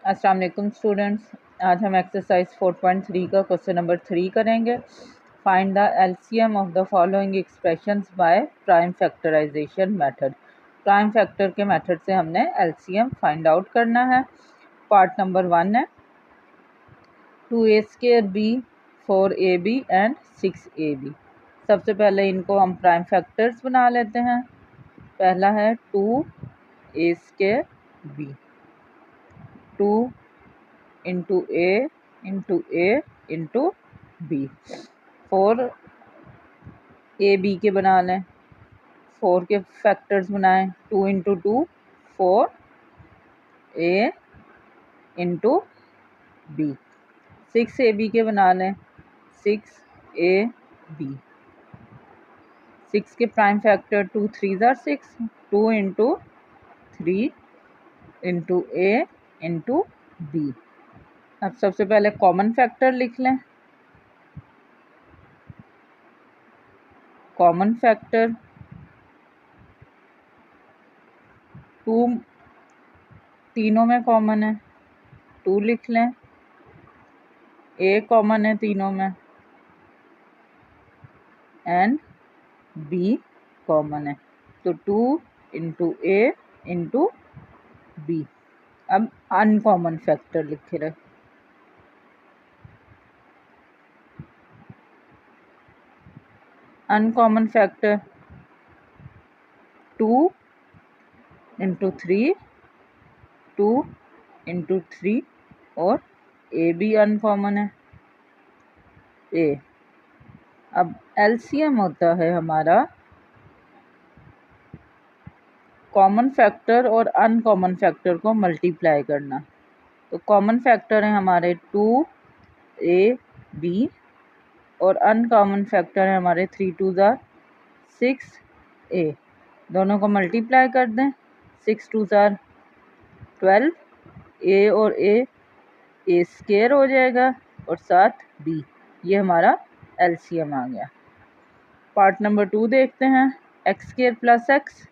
अस्सलाम वालेकुम स्टूडेंट्स, आज हम एक्सरसाइज 4.3 का क्वेश्चन नंबर 3 करेंगे। Find the LCM of the following expressions by prime factorisation method. Prime factor के मेथड से हमने एलसीएम फाइंड आउट करना है। पार्ट नंबर 1 है 2a² b 4ab and 6ab। सबसे पहले इनको हम प्राइम फैक्टर्स बना लेते हैं। पहला है 2a² b, 2 into a into a into b. 4 a b के बना लें, 4 के फैक्टर्स बनाएं। 2 into 2 4 a into b. 6 a b के बना लें, 6 ए बी। 6 के प्राइम फैक्टर 2 3 ज़ार 6, 2 into 3 into a into b. अब सबसे पहले कॉमन फैक्टर लिख लें। कॉमन फैक्टर 2 तीनों में कॉमन है, 2 लिख लें। ए कॉमन है तीनों में एंड बी कॉमन है, तो 2 इंटू ए इंटू बी। अब अनकॉमन फैक्टर लिखे रहे। अनकॉमन फैक्टर 2 इंटू 3, 2 इंटू 3 और ए भी अनकॉमन है ए। अब एलसीएम होता है हमारा कॉमन फैक्टर और अनकॉमन फैक्टर को मल्टीप्लाई करना। तो कॉमन फैक्टर है हमारे 2ab और अनकॉमन फैक्टर है हमारे 3 2 ज़ार 6a। दोनों को मल्टीप्लाई कर दें, 6 2 ज़ार 12, ए और ए स्क्वायर हो जाएगा और साथ बी। ये हमारा एलसीएम आ गया। पार्ट नंबर 2 देखते हैं, x² + x।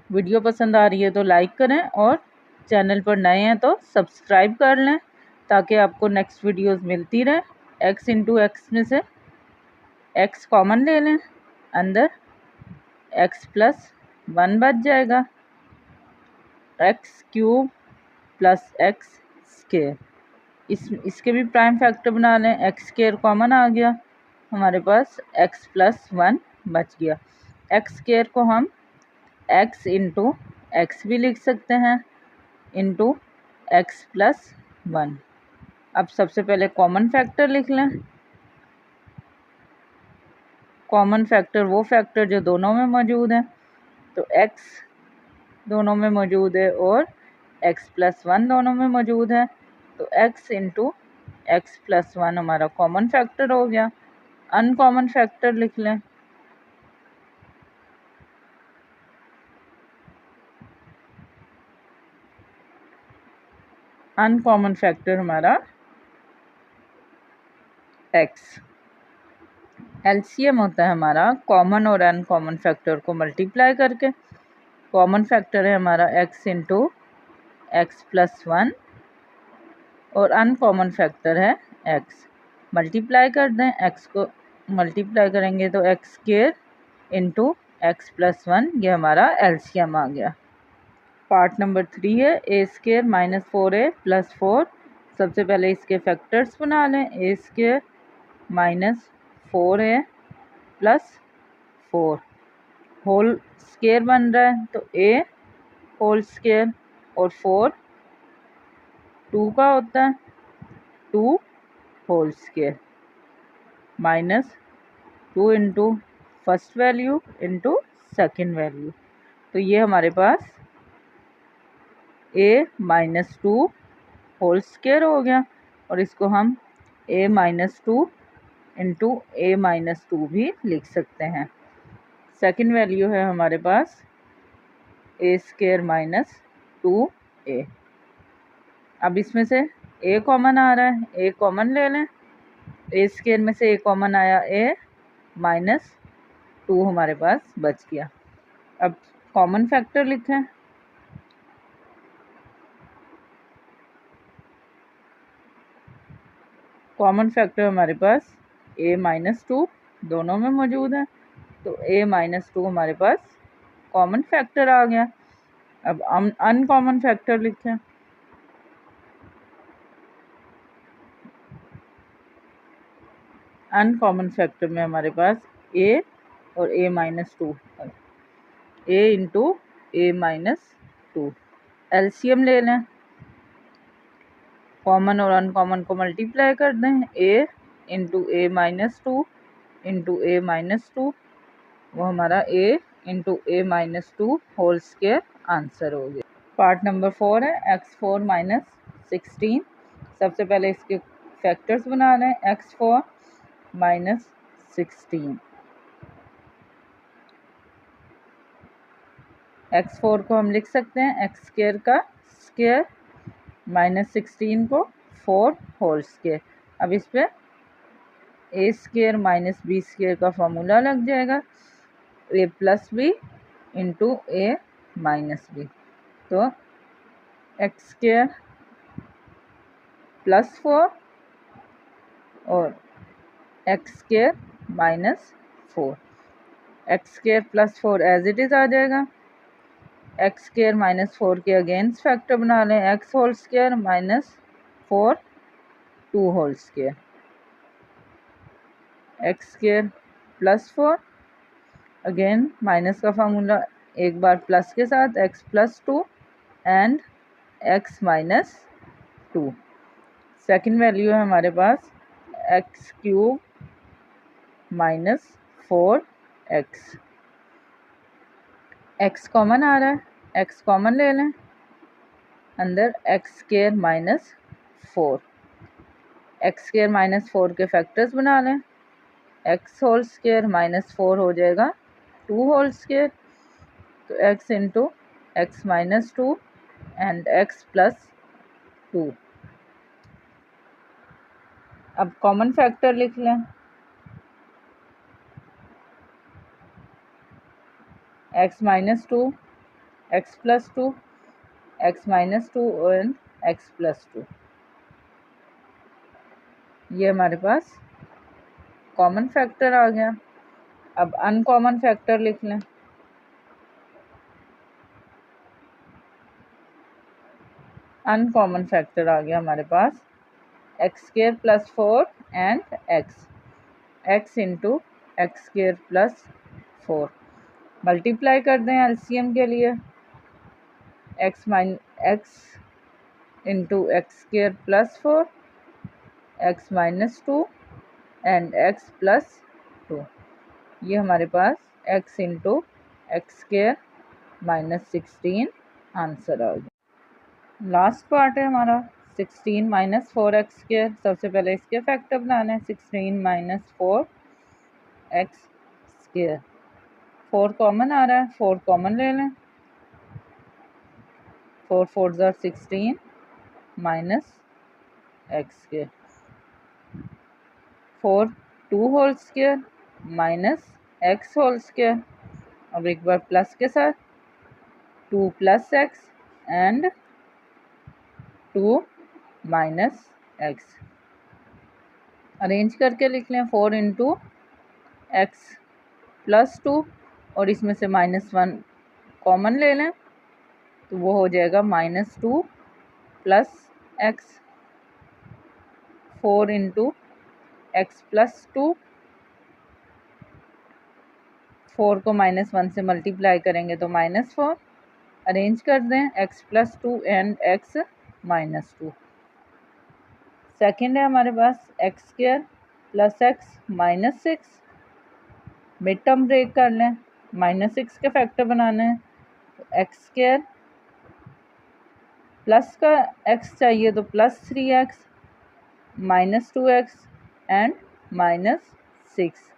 वीडियो पसंद आ रही है तो लाइक करें और चैनल पर नए हैं तो सब्सक्राइब कर लें ताकि आपको नेक्स्ट वीडियोस मिलती रहे। x इंटू एक्स में से x कॉमन ले लें, अंदर x + 1 बच जाएगा। x³ + x²। इसके भी प्राइम फैक्टर बना लें। x² कॉमन आ गया, हमारे पास x + 1 बच गया। x² को हम x इंटू एक्स भी लिख सकते हैं, इंटू x + 1। अब सबसे पहले कॉमन फैक्टर लिख लें। कॉमन फैक्टर वो फैक्टर जो दोनों में मौजूद है, तो x दोनों में मौजूद है और x + 1 दोनों में मौजूद है, तो x इंटू एक्स + 1 हमारा कॉमन फैक्टर हो गया। अनकॉमन फैक्टर लिख लें। अनकॉमन फैक्टर हमारा x। एलसीएम होता है हमारा कॉमन और अनकॉमन फैक्टर को मल्टीप्लाई करके। कॉमन फैक्टर है हमारा x इंटू एक्स + 1 और अनकॉमन फैक्टर है x। मल्टीप्लाई कर दें, x को मल्टीप्लाई करेंगे तो x² इंटू एक्स + 1, ये हमारा एलसीएम आ गया। पार्ट नंबर 3 है a² - 4a + 4। सबसे पहले इसके फैक्टर्स बना लें। a² - 4a + 4 होल स्क्वायर बन रहा है, तो a होल स्क्वायर और 4 2 का होता है, 2 whole square -2 into first value into second value. तो ये हमारे पास a - 2 होल स्क्वायर हो गया और इसको हम a - 2 इंटू a - 2 भी लिख सकते हैं। सेकेंड वैल्यू है हमारे पास a² - 2a। अब इसमें से a कॉमन आ रहा है, a कॉमन ले लें। a² में से a कॉमन आया, a - 2 हमारे पास बच गया। अब कॉमन फैक्टर लिखें। कॉमन फैक्टर हमारे पास a-2 दोनों में मौजूद है, तो a-2 हमारे पास कॉमन फैक्टर आ गया। अब हम अनकॉमन फैक्टर लिखें। अनकॉमन फैक्टर में हमारे पास a और a-2 है, a इंटू a-2। एलसीएम ले लें, कॉमन और अनकॉमन को मल्टीप्लाई कर दें, a into a-2 into a-2, वो हमारा a into a-2 whole square answer हो गया। पार्ट नंबर 4 है x4 - 16। सबसे पहले इसके फैक्टर्स बना लें, x4 - 16। x4 को हम लिख सकते हैं x स्क्वायर का स्क्वायर, -16 को 4 होल स्क्वायर। अब इस पे a square minus b square का फॉर्मूला लग जाएगा, a plus B into a minus B. तो एक्स स्क्वायर प्लस 4 और X square -4। X square plus 4 as it is आ जाएगा। एक्स स्क्वायर -4 के अगेंस्ट फैक्टर बना लें, X whole square -4 2 whole square. X square plus 4, again minus का formula एक बार प्लस के साथ, X plus 2 and X -2। Second value है हमारे पास X cube -4x। X common आ रहा है, एक्स कॉमन ले लें, अंदर एक्स स्क्वायर -4। एक्स स्क्वायर -4 के फैक्टर्स बना लें, एक्स होल स्क्वायर -4 हो जाएगा 2 होल स्क्वायर, तो x into x -2 and X plus 2। अब कॉमन फैक्टर लिख लें, x -2 x plus 2 x -2 and X plus 2। ये हमारे पास कॉमन फैक्टर आ गया। अब अनकॉमन फैक्टर लिख लें, अनकॉमन फैक्टर आ गया हमारे पास X square plus 4 and X into X square plus 4। Multiply कर दें एलसीएम के लिए, X into X square plus 4 X -2 and X plus 2। ये हमारे पास X into X square -16 answer आ गया। लास्ट पार्ट है हमारा 16 - 4x स्क्वायर। सबसे पहले इसके फैक्टर बनाना है, 16 - 4x स्क्वायर। 4 कॉमन आ रहा है, 4 कॉमन ले लें, 4 4 ज़ा 16 minus x square. 4 2 whole square minus x whole square. अब एक बार प्लस के साथ 2 plus x and 2 minus x. Arrange करके लिख लें, 4 इंटू एक्स प्लस 2 और इसमें से -1 कॉमन ले लें, तो वो हो जाएगा -2 plus x. 4 into x plus 2, 4 को -1 से मल्टीप्लाई करेंगे तो -4। अरेंज कर दें, X plus 2 and X -2। Second है हमारे पास X square plus X -6। Mid term break कर लें, -6 के फैक्टर बनाने हैं, तो एक्स स्क्वायर प्लस का एक्स चाहिए तो +3x -2x and -6।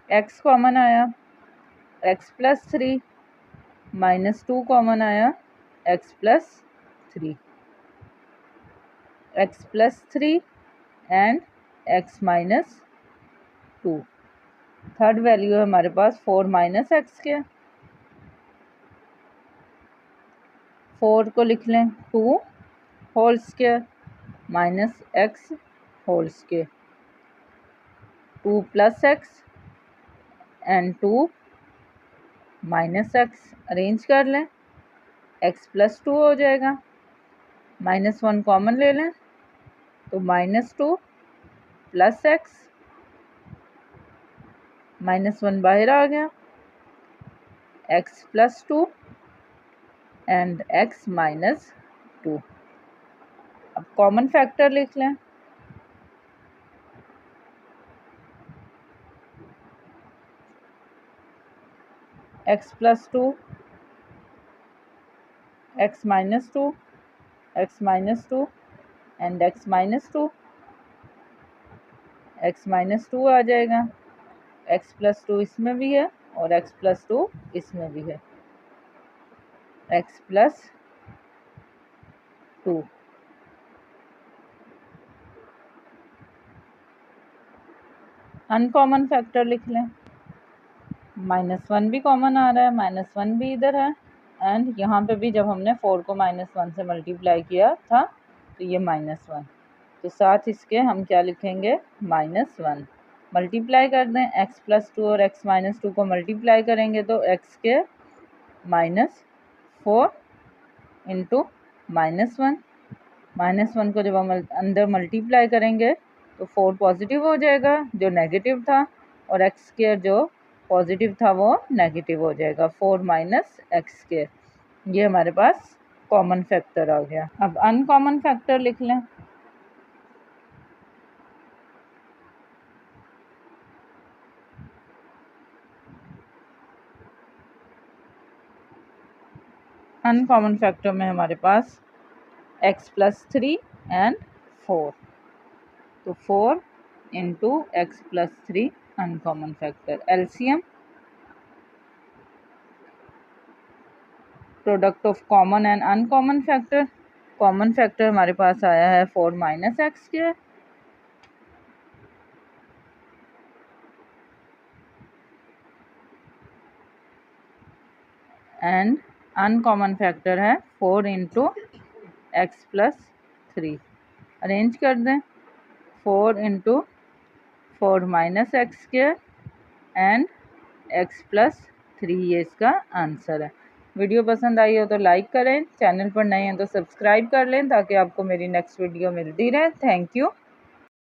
X common आया, एक्स प्लस 3 -2 कॉमन आया, X plus 3, X plus 3 and X -2। Third value है हमारे पास 4 - एक्स के। 4 को लिख लें 2 whole square minus x whole square 2 plus x and 2 minus x arrange कर लें, एक्स प्लस 2 हो जाएगा, -1 कॉमन ले लें तो -2 प्लस एक्स, -1 बाहर आ गया, x plus 2 and x minus 2। अब कॉमन फैक्टर लिख लें, x plus 2, x minus 2, x minus 2 and x minus 2, x minus 2 आ जाएगा, एक्स प्लस 2 इसमें भी है और एक्स प्लस 2 इसमें भी है, एक्स प्लस 2। अनकॉमन फैक्टर लिख लें, -1 भी कॉमन आ रहा है, -1 भी इधर है एंड यहाँ पे भी जब हमने 4 को -1 से मल्टीप्लाई किया था तो ये -1, तो साथ इसके हम क्या लिखेंगे -1। मल्टीप्लाई कर दें, x प्लस 2 और x माइनस 2 को मल्टीप्लाई करेंगे तो x के -4 इंटू -1, -1 को जब हम अंदर मल्टीप्लाई करेंगे तो 4 पॉजिटिव हो जाएगा जो नेगेटिव था और x स्क्वायर जो पॉजिटिव था वो नेगेटिव हो जाएगा, 4 माइनस एक्स स्क्वायर। ये हमारे पास कॉमन फैक्टर आ गया। अब अनकॉमन फैक्टर लिख लें, अनकॉमन फैक्टर में हमारे पास x प्लस 3 एंड 4, तो 4 into x plus 3 uncommon factor. LCM product of common and uncommon factor, common factor हमारे पास आया है 4 minus x square and uncommon factor है 4 इंटू एक्स प्लस 3। अरेंज कर दें, 4 into 4 minus x square and X plus 3, ये इसका answer है। Video पसंद आई हो तो लाइक करें, चैनल पर नए हैं तो सब्सक्राइब कर लें ताकि आपको मेरी नेक्स्ट वीडियो मिलती रहे। Thank you.